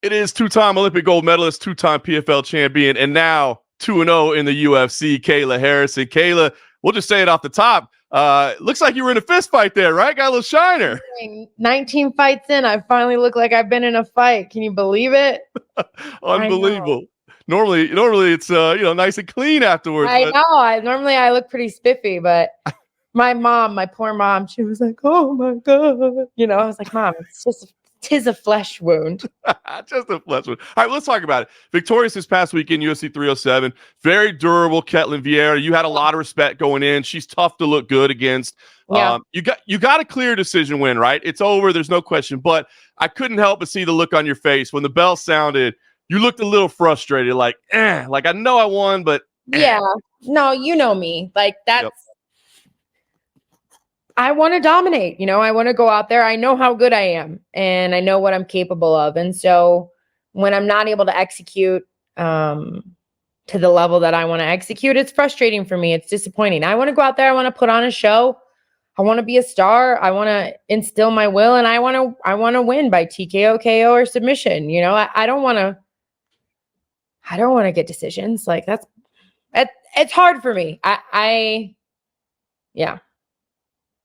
It is two-time Olympic gold medalist, two-time PFL champion, and now 2-0 in the UFC, Kayla Harrison. Kayla, we'll just say it off the top. Looks like you were in a fist fight there, right? Got a little shiner. 19 fights in, I finally look like I've been in a fight. Can you believe it? Unbelievable. Normally it's nice and clean afterwards. I know. Normally I look pretty spiffy, but my poor mom, she was like, "Oh my God." I was like, "Mom, tis a flesh wound." Just a flesh wound. All right, let's talk about it. Victorious this past weekend, UFC 307. Very durable, Ketlen Vieira. You had a lot of respect going in. She's tough to look good against. Yeah. You got a clear decision win, right? It's over. There's no question. But I couldn't help but see the look on your face when the bell sounded. You looked a little frustrated, like I know I won, but yeah. No, you know me. Like that's. Yep. I want to dominate, I want to go out there. I know how good I am and I know what I'm capable of. And so when I'm not able to execute to the level that I want to execute, it's frustrating for me. It's disappointing. I want to go out there. I want to put on a show. I want to be a star. I want to instill my will, and I want to win by TKO, KO, or submission. I don't want to get decisions. Like it's hard for me. Yeah.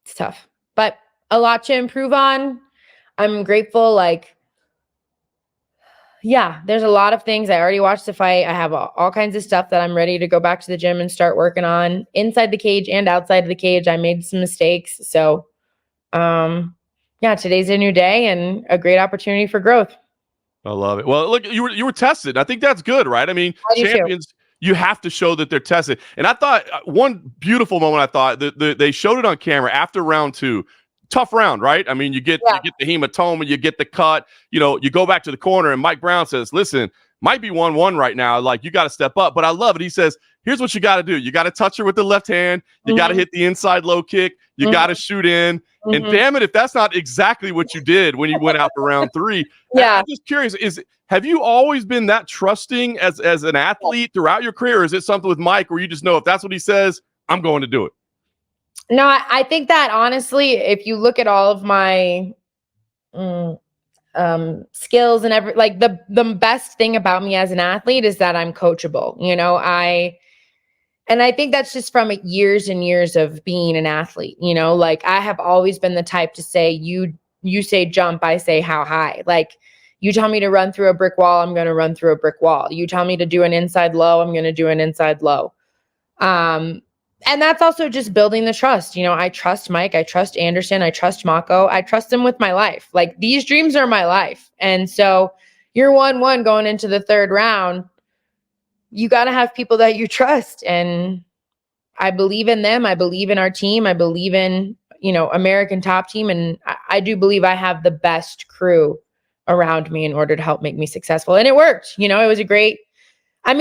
It's tough, but a lot to improve on. I'm grateful. There's a lot of things. I already watched the fight. I have all kinds of stuff that I'm ready to go back to the gym and start working on inside the cage and outside of the cage. I made some mistakes. So, today's a new day and a great opportunity for growth. I love it. Well, look, you were tested. I think that's good, right? I mean, champions. Too. You have to show that they're tested. And I thought one beautiful moment, I thought they showed it on camera after round 2. Tough round, right? I mean, you get the hematoma, you get the cut, you go back to the corner and Mike Brown says, listen, might be 1-1 right now. Like, you got to step up. But I love it. He says, here's what you got to do. You got to touch her with the left hand. You got to hit the inside low kick. You got to shoot in. And damn it, if that's not exactly what you did when you went out for round 3. I'm just curious, have you always been that trusting as an athlete throughout your career? Or is it something with Mike where you just know if that's what he says, I'm going to do it? No, I think that honestly, if you look at all of my skills and the best thing about me as an athlete is that I'm coachable. And I think that's just from years and years of being an athlete. I have always been the type to say, you say jump, I say how high. Like, you tell me to run through a brick wall, I'm going to run through a brick wall. You tell me to do an inside low, I'm going to do an inside low. And that's also just building the trust. I trust Mike, I trust Anderson, I trust Mako, I trust them with my life. Like, these dreams are my life. And so you're 1-1 going into the third round. You got to have people that you trust. And I believe in them. I believe in our team. I believe in, American Top Team. And I do believe I have the best crew around me in order to help make me successful. And it worked. It was a great, I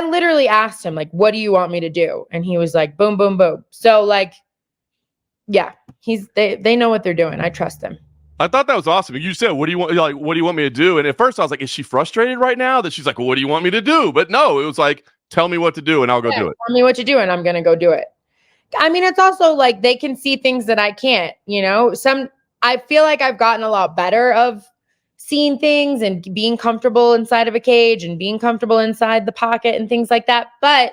literally asked him, like, what do you want me to do? And he was like, boom, boom, boom. So they know what they're doing. I trust them. I thought that was awesome. You said, what do you want? Like, what do you want me to do? And at first I was like, is she frustrated right now that she's like, well, what do you want me to do? But no, it was like, tell me what to do and I'll go do it. Tell me what to do and I'm going to go do it. It's also like they can see things that I can't, I feel like I've gotten a lot better of seeing things and being comfortable inside of a cage and being comfortable inside the pocket and things like that. But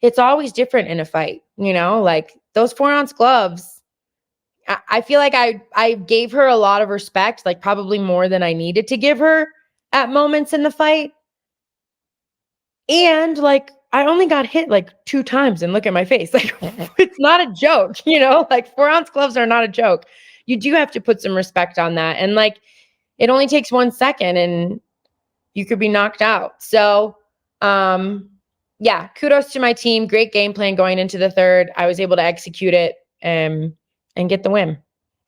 it's always different in a fight, like those 4-ounce gloves. I feel like I gave her a lot of respect, like probably more than I needed to give her at moments in the fight. And I only got hit 2 times and look at my face. It's not a joke, 4-ounce gloves are not a joke. You do have to put some respect on that. And it only takes 1 second and you could be knocked out. So, kudos to my team. Great game plan going into the third. I was able to execute it and get the win.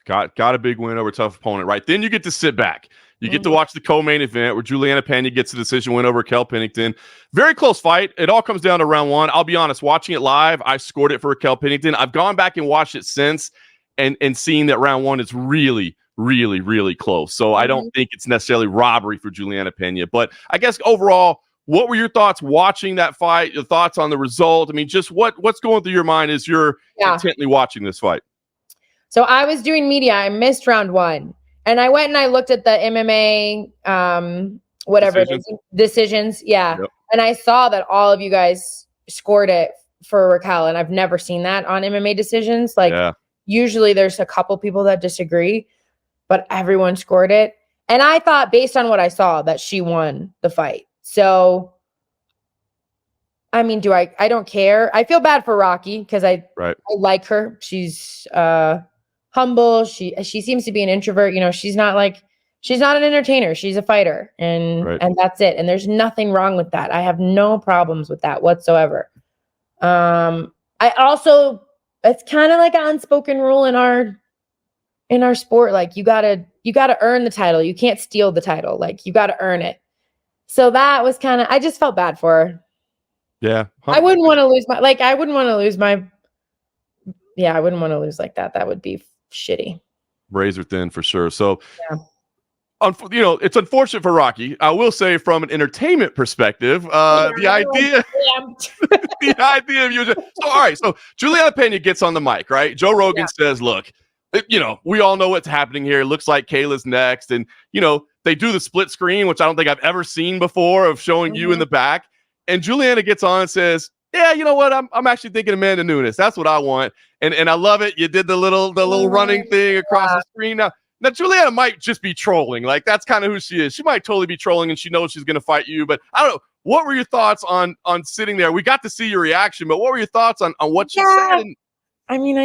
Got a big win over a tough opponent, right? Then you get to sit back. You get to watch the co-main event where Julianna Peña gets a decision win over Raquel Pennington. Very close fight. It all comes down to round 1. I'll be honest, watching it live, I scored it for Raquel Pennington. I've gone back and watched it since and seen that round 1 is really, really, really close. So I don't think it's necessarily robbery for Julianna Peña. But I guess overall, what were your thoughts watching that fight? Your thoughts on the result? Just what's going through your mind as you're intently watching this fight? So I was doing media. I missed round 1. And I went and I looked at the MMA, whatever decisions. Yeah. Yep. And I saw that all of you guys scored it for Raquel. And I've never seen that on MMA decisions. Like usually there's a couple people that disagree, but everyone scored it. And I thought based on what I saw that she won the fight. So, I mean, I don't care. I feel bad for Rocky because I like her. She's humble. She seems to be an introvert. You know, she's not an entertainer. She's a fighter and that's it. And there's nothing wrong with that. I have no problems with that whatsoever. I also, it's kind of like an unspoken rule in our sport. Like you gotta earn the title. You can't steal the title. Like you gotta earn it. So that was I just felt bad for her. Yeah. I wouldn't want to lose I wouldn't want to lose like that. That would be shitty. Razor thin for sure. So, it's unfortunate for Rocky. I will say from an entertainment perspective, the idea of you. So, all right. So Julianna Peña gets on the mic, right? Joe Rogan says, look, we all know what's happening here. It looks like Kayla's next. And, they do the split screen, which I don't think I've ever seen before of showing you in the back. And Julianna gets on and says, yeah, you know what? I'm actually thinking Amanda Nunes. That's what I want. And I love it. You did the little running thing across the screen. Now Julianna might just be trolling. Like that's kind of who she is. She might totally be trolling and she knows she's going to fight you. But I don't know. What were your thoughts on sitting there? We got to see your reaction, but what were your thoughts on what she said? I mean,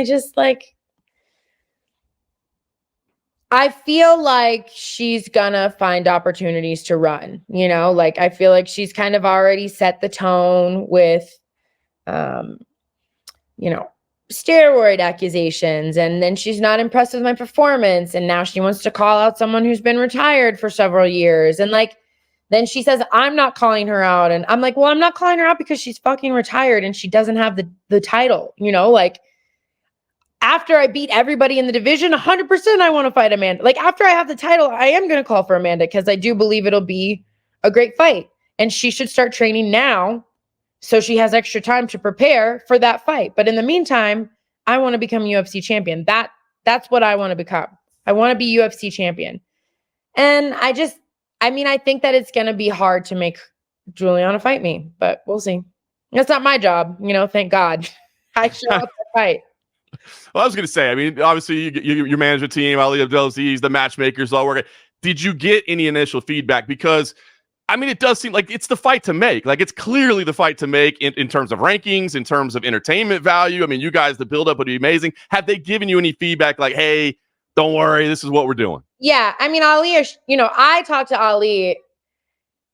I feel like she's gonna find opportunities to run, I feel like she's kind of already set the tone with, steroid accusations. And then she's not impressed with my performance. And now she wants to call out someone who's been retired for several years. And then she says, I'm not calling her out. And I'm like, well, I'm not calling her out because she's fucking retired and she doesn't have the title, after I beat everybody in the division, 100% I want to fight Amanda. After I have the title, I am going to call for Amanda because I do believe it'll be a great fight. And she should start training now so she has extra time to prepare for that fight. But in the meantime, I want to become UFC champion. That's what I want to become. I want to be UFC champion. And I think that it's going to be hard to make Julianna fight me, but we'll see. That's not my job. Thank God. I show up to fight. Well, I was going to say, I mean, obviously your management team, Ali Abdelaziz, the matchmakers, all working. Did you get any initial feedback? Because, I mean, it does seem like it's the fight to make. Like, it's clearly the fight to make in terms of rankings, in terms of entertainment value. I mean, you guys, the buildup would be amazing. Have they given you any feedback like, hey, don't worry, this is what we're doing? Yeah. I mean, Ali, I talked to Ali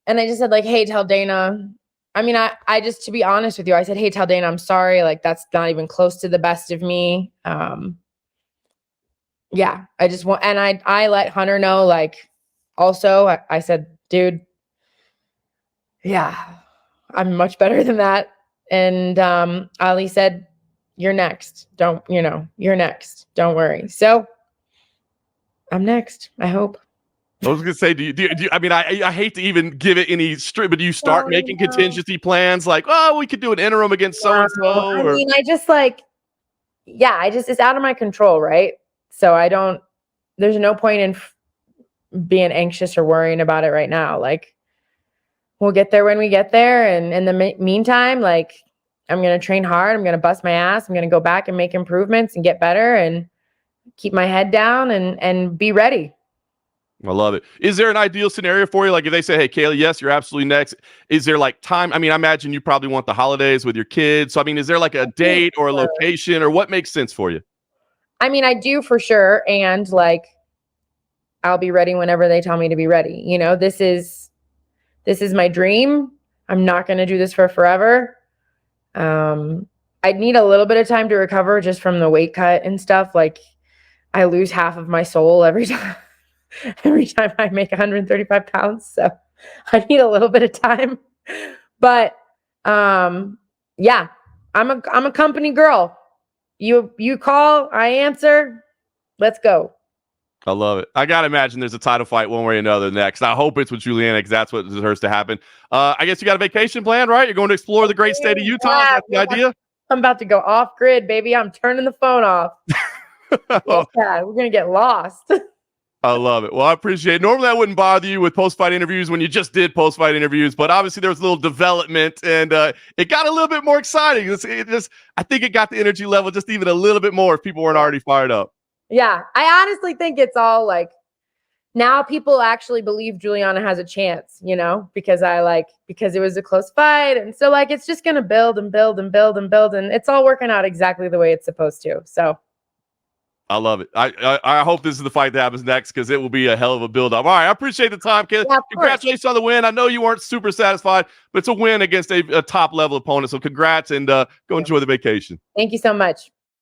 and I just said, hey, tell Dana. I mean, I just, to be honest with you, I said, hey, tell Dana, I'm sorry. That's not even close to the best of me. Yeah, I just want, and I let Hunter know, also, I said, dude, yeah, I'm much better than that. And Ali said, you're next. You're next. Don't worry. So I'm next, I hope. I was going to say, do you, I mean, I hate to even give it any straight, but do you start making contingency plans we could do an interim against so-and-so? I mean, it's out of my control, right? So there's no point in being anxious or worrying about it right now. We'll get there when we get there. And in the meantime, I'm going to train hard. I'm going to bust my ass. I'm going to go back and make improvements and get better and keep my head down and be ready. I love it. Is there an ideal scenario for you? If they say, hey, Kayla, yes, you're absolutely next. Is there time? I mean, I imagine you probably want the holidays with your kids. So, I mean, is there a date or a location or what makes sense for you? I mean, I do for sure. And I'll be ready whenever they tell me to be ready. This is my dream. I'm not going to do this for forever. I need a little bit of time to recover just from the weight cut and stuff. I lose half of my soul every time. Every time I make 135 pounds. So I need a little bit of time, but, yeah, I'm a company girl. You call, I answer. Let's go. I love it. I got to imagine there's a title fight one way or another next. I hope it's with Julianna because that's what deserves to happen. I guess you got a vacation plan, right? You're going to explore the great state of Utah. Yeah, that's the idea. I'm about to go off grid, baby. I'm turning the phone off. Yeah, we're going to get lost. I love it. Well, I appreciate it. Normally I wouldn't bother you with post-fight interviews when you just did post-fight interviews, but obviously there was a little development and it got a little bit more exciting. I think it got the energy level just even a little bit more if people weren't already fired up. Yeah. I honestly think it's all like, now people actually believe Julianna has a chance, because because it was a close fight. And so like, it's just going to build and build and build and build. And it's all working out exactly the way it's supposed to. So I love it. I hope this is the fight that happens next because it will be a hell of a build-up. All right, I appreciate the time, Kayla. Yeah, congratulations on the win. I know you weren't super satisfied, but it's a win against a top-level opponent. So congrats and go enjoy the vacation. Thank you so much.